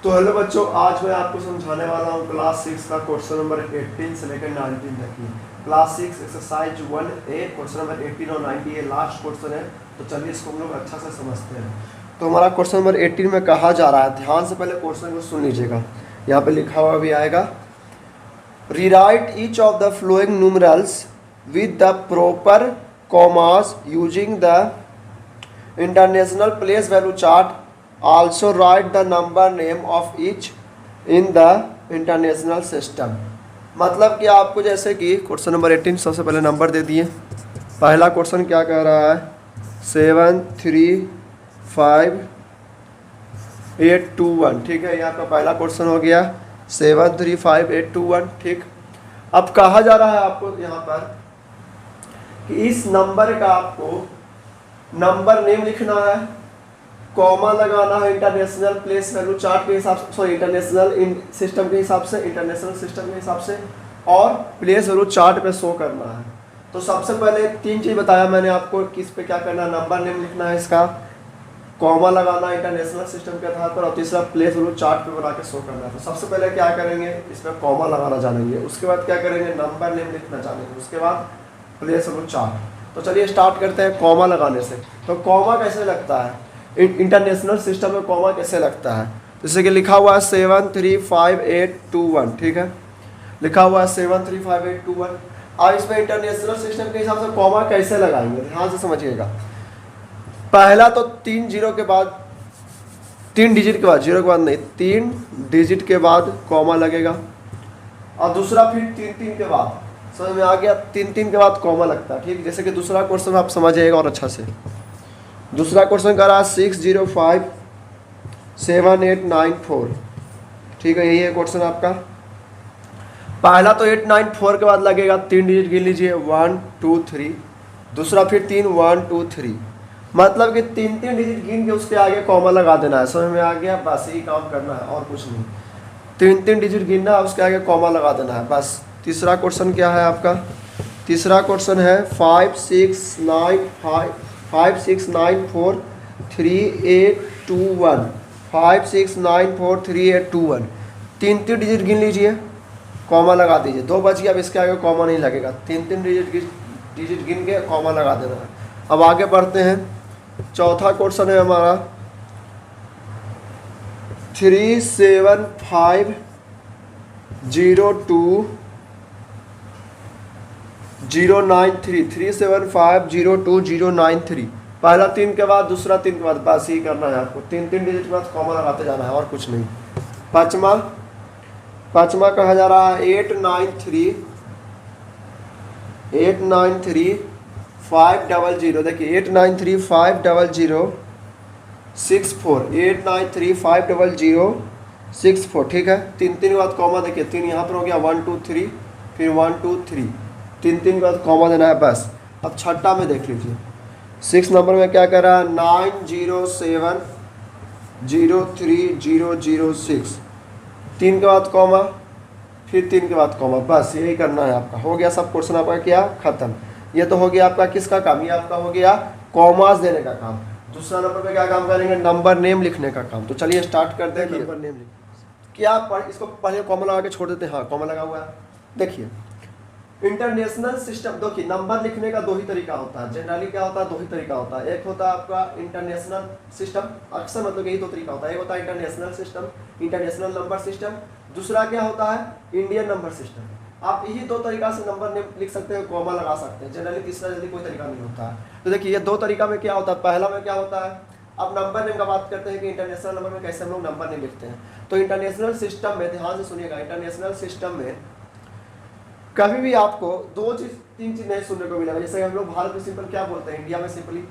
तो हेलो बच्चों, आज मैं आपको समझाने वाला हूँ क्लास 6 का क्वेश्चन नंबर 18 से लेकर 19 तक की। Class 6 exercise 1A question number 18 और 19 ये लास्ट क्वेश्चन है। तो चलिए इसको हम लोग अच्छा से समझते हैं। तो हमारा क्वेश्चन नंबर 18 में कहा जा रहा है, ध्यान से पहले क्वेश्चन को सुन लीजिएगा। यहाँ पे लिखा हुआ भी आएगा, rewrite each of the flowing numerals with the proper commas using the international place value chart. Also write the number name of each in the international system। मतलब कि आपको जैसे कि क्वेश्चन नंबर 18 सबसे पहले नंबर दे दिए। पहला क्वेश्चन क्या कह रहा है, 735,821। ठीक है, ये आपका पहला क्वेश्चन हो गया 735,821। ठीक, अब कहा जा रहा है आपको यहाँ पर कि इस नंबर का आपको नंबर नेम लिखना है, कॉमा लगाना है इंटरनेशनल प्लेस वैल्यू चार्ट के हिसाब से, सॉरी इंटरनेशनल सिस्टम के हिसाब से, इंटरनेशनल सिस्टम के हिसाब से, और प्लेस वैल्यू चार्ट पे शो करना है। तो सबसे पहले तीन चीज़ बताया मैंने आपको, किस पे क्या करना है, नंबर नेम लिखना है, इसका कॉमा लगाना इंटरनेशनल सिस्टम के आधार पर, और तीसरा प्लेस वैल्यू चार्ट पे बना के शो करना है। तो सबसे पहले क्या करेंगे, इस पर कॉमा लगाना जानेंगे, उसके बाद क्या करेंगे, नंबर नेम लिखना जानेंगे, उसके बाद प्लेस वैल्यू चार्ट। तो चलिए स्टार्ट करते हैं कॉमा लगाने से। तो कॉमा कैसे लगता है, इंटरनेशनल सिस्टम में कॉमा कैसे लगता है, जैसे कि लिखा हुआ है 735,821। ठीक है, लिखा हुआ है 735,821। अब इसमें इंटरनेशनल सिस्टम के हिसाब से कॉमा कैसे लगाएंगे, ध्यान से समझिएगा। पहला तो 3 जीरो के बाद, 3 डिजिट के बाद, जीरो के बाद नहीं, 3 डिजिट के बाद कॉमा लगेगा, और दूसरा फिर 3 के बाद, समझ में आ गया, 3 के बाद कॉमा लगता है। ठीक, जैसे कि दूसरा क्वेश्चन आप समझिएगा और अच्छा से। दूसरा क्वेश्चन कर रहा है 605,7,894। ठीक है, यही है क्वेश्चन आपका। पहला तो 894 के बाद लगेगा, 3 डिजिट गिन लीजिए, 1 2 3, दूसरा फिर 3 1 2 3, मतलब कि 3 डिजिट गिन के उसके आगे कॉमा लगा देना है। समझ में आ गया, बस यही काम करना है और कुछ नहीं। 3 डिजिट गिनना है, उसके आगे कॉमा लगा देना है, बस। तीसरा क्वेश्चन क्या है आपका, तीसरा क्वेश्चन है 5,694,3,821, 5,694,3,821, 3 डिजिट गिन लीजिए, कॉमा लगा दीजिए, 2 बच गया। अब इसके आगे कॉमा नहीं लगेगा, 3 डिजिट गिन के कॉमा लगा देना है। अब आगे बढ़ते हैं, चौथा क्वेश्चन है हमारा 375,023,375,023। पहला 3 के बाद, दूसरा 3 के बाद, बस यही करना है आपको। 3 डिजिट के बाद कॉमा लगाते जाना है और कुछ नहीं। पाँचवा कहा जा रहा है 893,500। देखिए 893,500,64, 893,500,64। ठीक है, 3 के बाद कॉमा, देखिए 3 यहाँ पर हो गया, 1 2 3, फिर 1 2 3, 3 के बाद कॉमा देना है, बस। अब छठा में देख लीजिए, 6 नंबर में क्या कर रहा है, 907,03006, 3 के बाद कॉमा, फिर 3 के बाद कॉमा, बस यही करना है आपका। हो गया सब क्वेश्चन आपका क्या खत्म। ये तो हो गया आपका किसका काम, ये आपका हो गया कॉमास देने का काम। दूसरा नंबर पे क्या काम करेंगे, नंबर नेम लिखने का काम। तो चलिए स्टार्ट करते हैं। नंबर नेम क्या, इसको पहले कॉमा लगा के छोड़ देते हैं। हाँ, कॉमा लगा हुआ है। देखिए इंटरनेशनल सिस्टम, देखिए नंबर लिखने का 2 ही तरीका होता है। जनरली क्या होता है, 2 ही तरीका होता है। एक होता है आपका इंटरनेशनल सिस्टम, अक्सर मतलब यही 2 तरीका होता है। एक होता है international system, international number system. दूसरा क्या होता है, इंडियन नंबर सिस्टम। आप यही 2 तरीका से नंबर नेम लिख सकते हैं, कॉमा लगा सकते हैं। जनरली तीसरा जल्दी कोई तरीका नहीं होता है। तो देखिए ये 2 तरीका में क्या होता है। पहला में क्या होता है, अब नंबर नेम का बात करते हैं कि इंटरनेशनल नंबर में कैसे हम लोग नंबर नेम लिखते हैं। तो इंटरनेशनल सिस्टम में ध्यान से सुनिएगा, इंटरनेशनल सिस्टम में कभी भी आपको 2 चीज 3 चीज नहीं सुनने को मिलेगा। जैसे हम लोग भारत में सिंपल क्या बोलते हैं, इंडिया में simply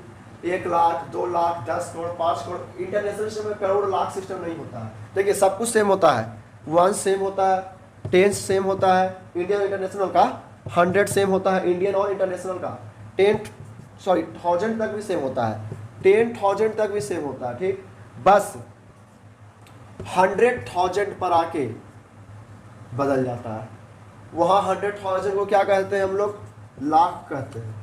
1 lakh, 2 lakh, 10 crore, 5 crore. International system में करोड़ लाख सिस्टम नहीं होता है। देखिए सब कुछ सेम होता है, 1 सेम होता है, 10 सेम होता है। इंडियन इंटरनेशनल का 100 सेम होता है, इंडियन और इंटरनेशनल का 1000 तक भी सेम होता है, 10,000 तक भी सेम होता है। ठीक, बस 100,000 पर आके बदल जाता है। वहाँ 100,000 को क्या कहते हैं हम लोग, लाख कहते हैं,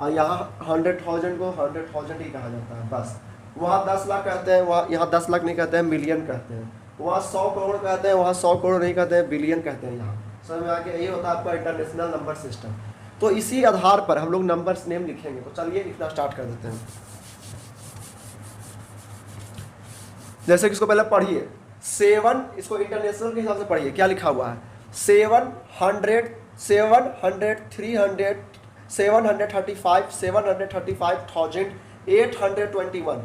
और यहाँ 100,000 को 100,000 ही कहा जाता है, बस। वहाँ 10 लाख कहते हैं, वहाँ यहाँ 10 लाख नहीं कहते हैं, मिलियन कहते हैं। वहाँ 100 करोड़ कहते हैं, वहाँ 100 करोड़ नहीं कहते हैं, बिलियन कहते हैं। यहाँ समझ में आ गया, यही होता है आपका इंटरनेशनल नंबर सिस्टम। तो इसी आधार पर हम लोग नंबर्स नेम लिखेंगे। तो चलिए लिखना स्टार्ट कर देते हैं। जैसे कि इसको पहले पढ़िए 7, इसको इंटरनेशनल के हिसाब से पढ़िए क्या लिखा हुआ है। 700, 700, 300, 735, 735,821।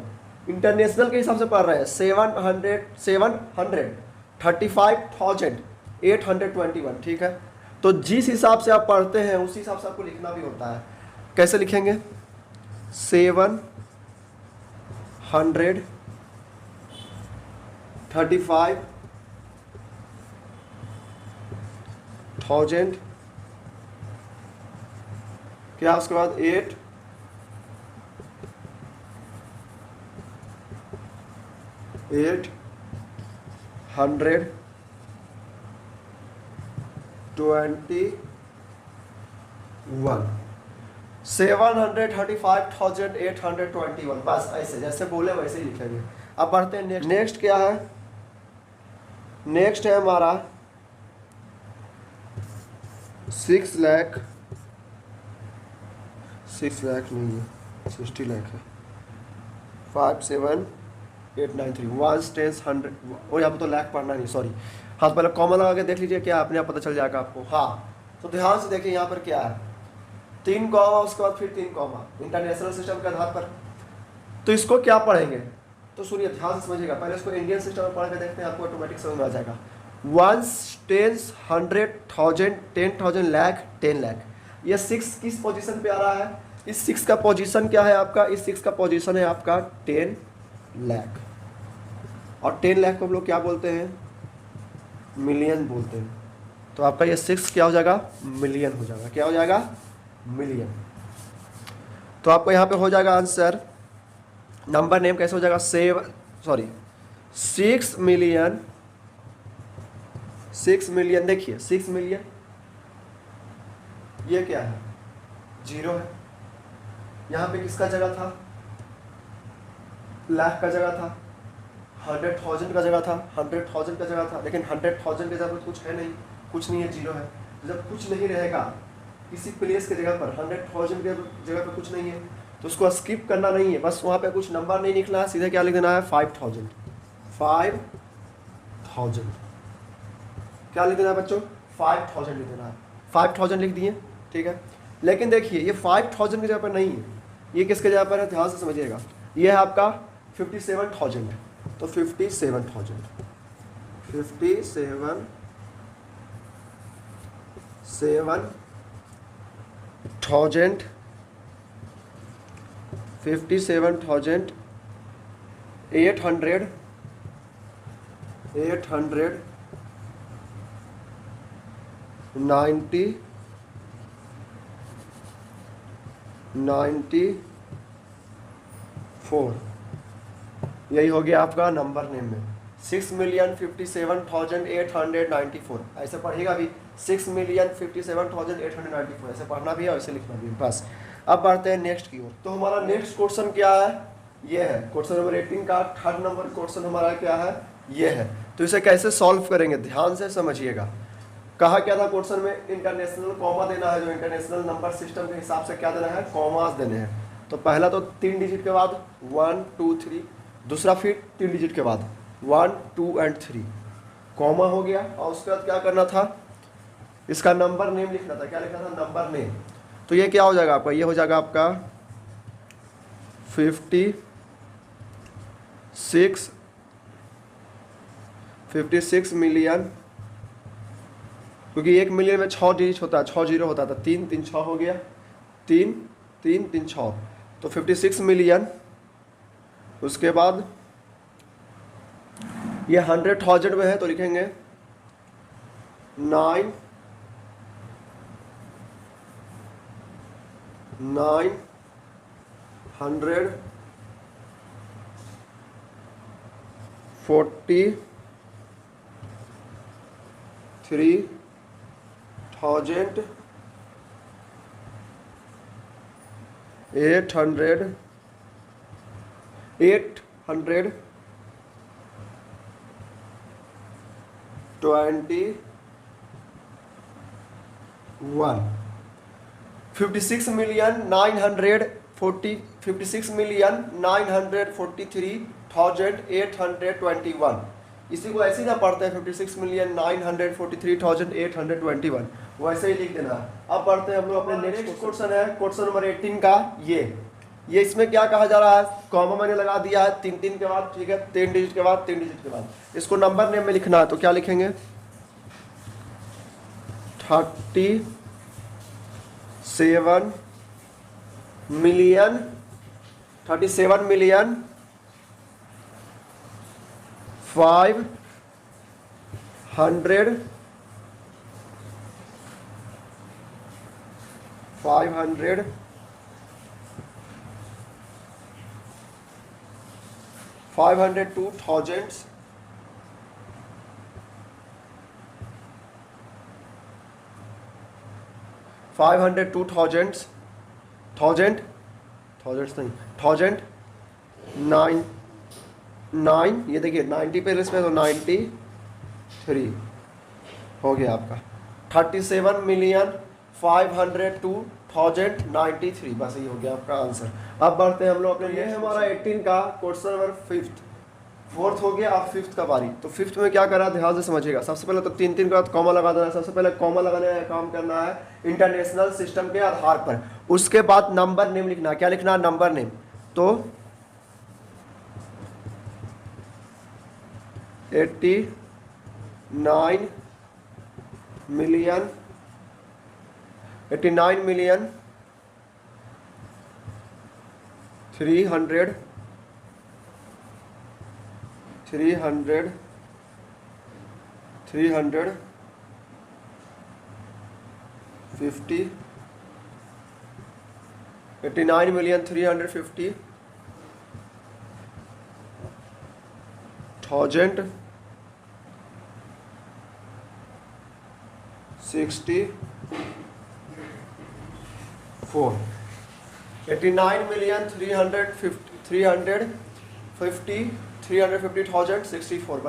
इंटरनेशनल के हिसाब से पढ़ रहे हैं 735,821। ठीक है, तो जिस हिसाब से आप पढ़ते हैं उसी हिसाब से आपको लिखना भी होता है। कैसे लिखेंगे? 735,000 क्या, उसके बाद 821, $735,821। बस ऐसे जैसे बोले वैसे ही लिखेंगे। अब बढ़ते हैं नेक्स्ट। नेक्स्ट क्या है? नेक्स्ट है हमारा 6 लाख, 6 लाख नहीं है, 60 लाख है। 57893 1 10 100। और यहाँ पर तो लाख पढ़ना नहीं, सॉरी। हाँ, पहले कॉमा लगा के देख लीजिए, क्या अपने आप पता चल जाएगा आपको। हाँ, तो ध्यान से देखिए यहाँ पर क्या है, 3 कॉमा, उसके बाद फिर 3 कॉमा, इंटरनेशनल सिस्टम के आधार पर। तो इसको क्या पढ़ेंगे? तो सुनिए, ध्यान से समझिएगा। पहले इसको इंडियन सिस्टम में पढ़ के देखते हैं, आपको ऑटोमेटिक समझ में आ जाएगा। 1 10 100 1000 10,000 लाख 10 लाख। ये 6 किस पोजीशन पे आ रहा है? इस 6 का पोजीशन क्या है आपका? इस 6 का पोजीशन है आपका 10 लाख। और 10 लाख को हम लोग क्या बोलते हैं? मिलियन बोलते हैं। तो आपका ये 6 क्या हो जाएगा? मिलियन हो जाएगा। क्या हो जाएगा? मिलियन। तो आपको यहाँ पे हो जाएगा आंसर। नंबर नेम कैसे हो जाएगा? 6 मिलियन। 6 मिलियन, देखिए 6 मिलियन, ये क्या है? 0 है। यहाँ पे किसका जगह था? लाख का जगह था, 100,000 का जगह था, 100,000 का जगह था। लेकिन 100,000 के जगह पर कुछ है नहीं, कुछ नहीं है, 0 है। जब कुछ नहीं रहेगा किसी प्लेस के जगह पर, 100,000 के जगह पर कुछ नहीं है, तो उसको स्किप करना नहीं है। बस वहाँ पे कुछ नंबर नहीं लिखना है, सीधे क्या लिख देना है? 5,000। 5,000 क्या लिख देना है बच्चों? 5,000 लिख देना है। 5,000 लिख दिए, ठीक है। लेकिन देखिए ये 5,000 की जगह पर नहीं है, ये किसके जगह पर है? ध्यान से समझिएगा। ये है आपका 57,000। तो 57,000, 57,000, 57,800, 94। यही हो गया आपका नंबर नेम में 6,57,894। ऐसे पढ़ेगा भी 6,57,894। ऐसे पढ़ना भी है, ऐसे लिखना भी है। बस अब बढ़ते हैं नेक्स्ट की ओर। तो हमारा नेक्स्ट क्वेश्चन क्या है? ये है क्वेश्चन नंबर 18 का 3rd नंबर क्वेश्चन हमारा क्या है? ये है। तो इसे कैसे सॉल्व करेंगे, ध्यान से समझिएगा। कहा क्या था क्वेश्चन में? इंटरनेशनल कॉमा देना है, जो इंटरनेशनल नंबर सिस्टम के हिसाब से क्या देना है? कॉमास देने हैं। तो पहला तो 3 डिजिट के बाद 1 2 3, दूसरा फिर 3 डिजिट के बाद 1 2 और 3, कॉमा हो गया। और उसके बाद क्या करना था? इसका नंबर नेम लिखना था। क्या लिखना था? Number name. तो ये क्या हो जाएगा आपका? ये हो जाएगा आपका 56 मिलियन, क्योंकि 1 मिलियन में 6 डिजिट होता है, 6 जीरो होता था। 3 3 6 हो गया, 3 3 3 6, तो 56 मिलियन। उसके बाद ये 100,000 में है, तो लिखेंगे 943,800 21 56,943,821। इसी को ऐसे ही ना पढ़ते हैं 56,943,821, वैसे ही लिख देना। अब पढ़ते हैं हम लोग अपने नेक्स्ट क्वेश्चन है क्वेश्चन नंबर 18 का। ये इसमें क्या कहा जा रहा है, कॉमा मैंने लगा दिया है 3 के बाद, ठीक है, 3 डिजिट के बाद 3 डिजिट के बाद। इसको नंबर नेम में लिखना है, तो क्या लिखेंगे 37 मिलियन 500 502,000 9 ये देखिए 90 पे इसमें, तो 93 हो गया आपका 37,502,093, बस ये हो गया आपका आंसर। अब बढ़ते हैं हम लोग अपने, ये है हमारा 18 का क्वेश्चन नंबर 4th हो गया। अब 5th का बारी। तो 5th में क्या करा, ध्यान से समझिएगा। सबसे पहले तो 3 के बाद कॉमा लगा देना है। सबसे पहले कॉमा लगाने का काम करना है इंटरनेशनल सिस्टम के आधार पर। उसके बाद नंबर नेम लिखना है। क्या लिखना है, नंबर नेम। तो 89 मिलियन 300 350 89,350,000 64 89,350,064